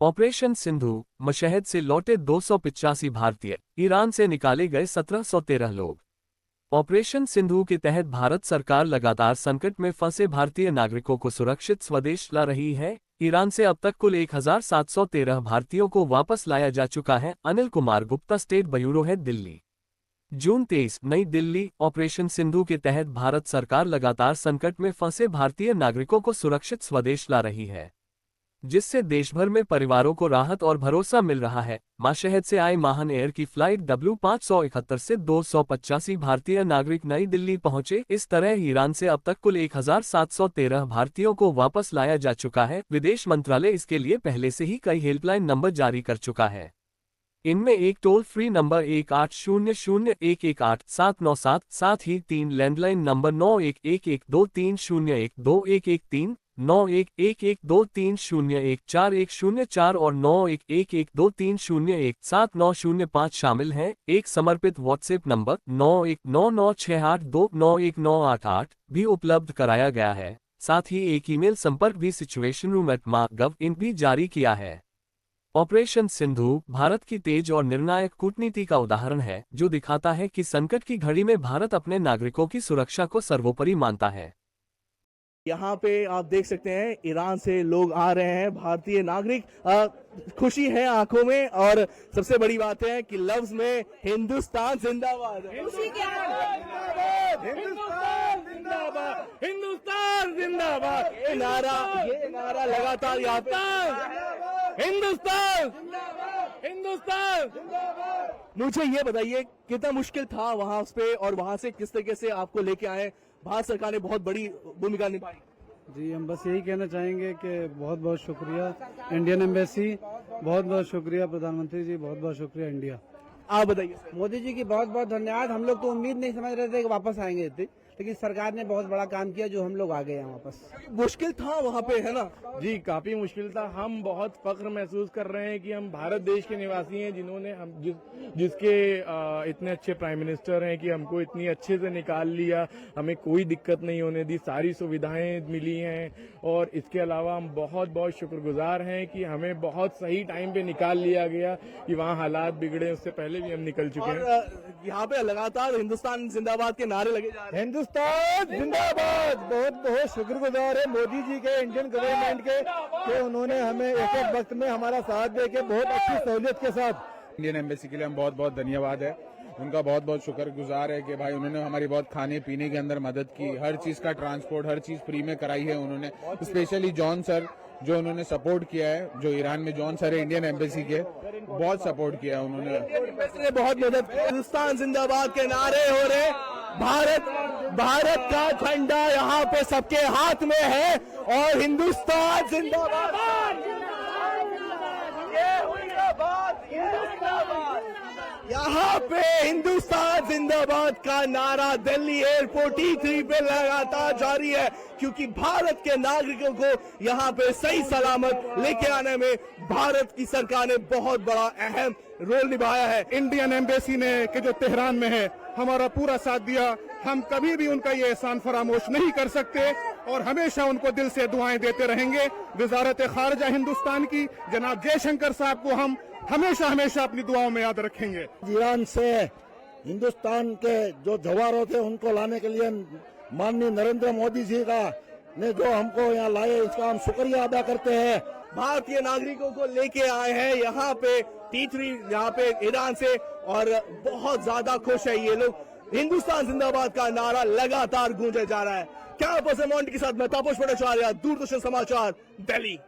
Operation Sindhu Mashhad से लौटे 285 भारतीय, ईरान से निकाले गए 1713 लोग। ऑपरेशन सिंधु के तहत भारत सरकार लगातार संकट में फंसे भारतीय नागरिकों को सुरक्षित स्वदेश ला रही है। ईरान से अब तक कुल 1713 भारतीयों को वापस लाया जा चुका है। Anil Kumar Gupta, state bureau head, Delhi. June 23, New Delhi. Operation Sindhu के तहत भारत सरकार लगातार संकट में फंसे भारतीय नागरिकों को सुरक्षित स्वदेश ला रही है, जिससे देशभर में परिवारों को राहत और भरोसा मिल रहा है। मशहद से आए माहन एयर की फ्लाइट W571 से 285 भारतीय नागरिक नई दिल्ली पहुंचे। इस तरह ईरान से अब तक कुल 1713 भारतीयों को वापस लाया जा चुका है। विदेश मंत्रालय इसके लिए पहले से ही कई हेल्पलाइन नंबर जारी कर चुका है। इनमें एक टोल फ्री नंबर 1800-118-797, साथ ही 3 लैंडलाइन नंबर 911123012113, 911123014104 और 911123017905 शामिल हैं। एक समर्पित व्हाट्सएप नंबर 919968291988 भी उपलब्ध कराया गया है। साथ ही एक ईमेल संपर्क भी situationroom@mygov.in भी जारी किया है। ऑपरेशन सिंधु भारत की तेज और निर्णायक कूटनीति का उदाहरण है, जो दिखाता है कि संकट की घड़ी में भारत अपने नागरिकों की सुरक्षा को सर्वोपरि मानता है। यहाँ पे आप देख सकते हैं ईरान से लोग आ रहे हैं, भारतीय नागरिक। खुशी है आंखों में, और सबसे बड़ी बात है कि लफ्ज में हिंदुस्तान जिंदाबाद है। हिंदुस्तान जिंदाबाद, हिंदुस्तान जिंदाबाद। ये नारा लगातार यहाँ पे हिंदुस्तान हिंदुस्तान। मुझे ये बताइए कितना मुश्किल था वहां पे, और वहां से किस तरीके से आपको लेके आए। भारत सरकार ने बहुत बड़ी भूमिका निभाई। जी, हम बस यही कहना चाहेंगे कि बहुत बहुत शुक्रिया इंडियन एम्बेसी, बहुत बहुत शुक्रिया प्रधानमंत्री जी, बहुत बहुत शुक्रिया इंडिया। आप बताइए। मोदी जी की बहुत बहुत धन्यवाद। हम लोग तो उम्मीद नहीं समझ रहे थे कि वापस आएंगे, लेकिन सरकार ने बहुत बड़ा काम किया जो हम लोग आ गए हैं वापस। मुश्किल था वहाँ पे, है ना? जी, काफी मुश्किल था। हम बहुत फख्र महसूस कर रहे हैं कि हम भारत देश के निवासी हैं, जिन्होंने हम जिसके इतने अच्छे प्राइम मिनिस्टर हैं कि हमको इतनी अच्छे से निकाल लिया, हमें कोई दिक्कत नहीं होने दी, सारी सुविधाएं मिली हैं। और इसके अलावा हम बहुत बहुत शुक्रगुजार हैं कि हमें बहुत सही टाइम पे निकाल लिया गया, कि वहाँ हालात बिगड़े उससे पहले भी हम निकल चुके हैं। यहाँ पे लगातार हिंदुस्तान जिंदाबाद के नारे लगे जा रहे हैं। हिंदुस्तान जिंदाबाद। बहुत बहुत शुक्रगुजार है मोदी जी के, इंडियन गवर्नमेंट के, कि उन्होंने हमें एक एक वक्त में हमारा साथ दे के बहुत अच्छी सहूलियत के साथ। इंडियन एम्बेसी के लिए हम बहुत बहुत धन्यवाद है, उनका बहुत बहुत शुक्रगुजार है कि भाई उन्होंने हमारी बहुत खाने पीने के अंदर मदद की, हर चीज का ट्रांसपोर्ट, हर चीज फ्री में कराई है उन्होंने। स्पेशली जॉन सर जो उन्होंने सपोर्ट किया है, जो ईरान में जॉन सर है इंडियन एम्बेसी के, बहुत सपोर्ट किया है उन्होंने, बहुत मदद। हिंदुस्तान जिंदाबाद के नारे हो रहे। भारत का झंडा यहाँ पे सबके हाथ में है, और हिंदुस्तान जिंदाबाद। ये हुई ना बात, हिंदुस्तान। यहाँ पे हिंदुस्तान जिंदाबाद का नारा दिल्ली एयरपोर्ट T3 पे लगातार जारी है, क्योंकि भारत के नागरिकों को यहाँ पे सही सलामत लेके आने में भारत की सरकार ने बहुत बड़ा अहम रोल निभाया है। इंडियन एम्बेसी ने कि जो तेहरान में है, हमारा पूरा साथ दिया। हम कभी भी उनका ये एहसान फरामोश नहीं कर सकते, और हमेशा उनको दिल से दुआएं देते रहेंगे। वजारत खारजा हिंदुस्तान की जनाब जयशंकर साहब को हम हमेशा हमेशा अपनी दुआओं में याद रखेंगे। ईरान से हिंदुस्तान के जो जवाहर थे उनको लाने के लिए माननीय नरेंद्र मोदी जी का ने जो हमको यहाँ लाए, इसका हम शुक्रिया अदा करते हैं। भारतीय नागरिकों को लेके आए हैं यहाँ पे T3, यहाँ पे ईरान से, और बहुत ज्यादा खुश है ये लोग। हिंदुस्तान जिंदाबाद का नारा लगातार गूंजा जा रहा है। कैमरा पर्सन मोंटी के साथ मैं तापस भट्टाचार्य, दूरदर्शन समाचार, दिल्ली।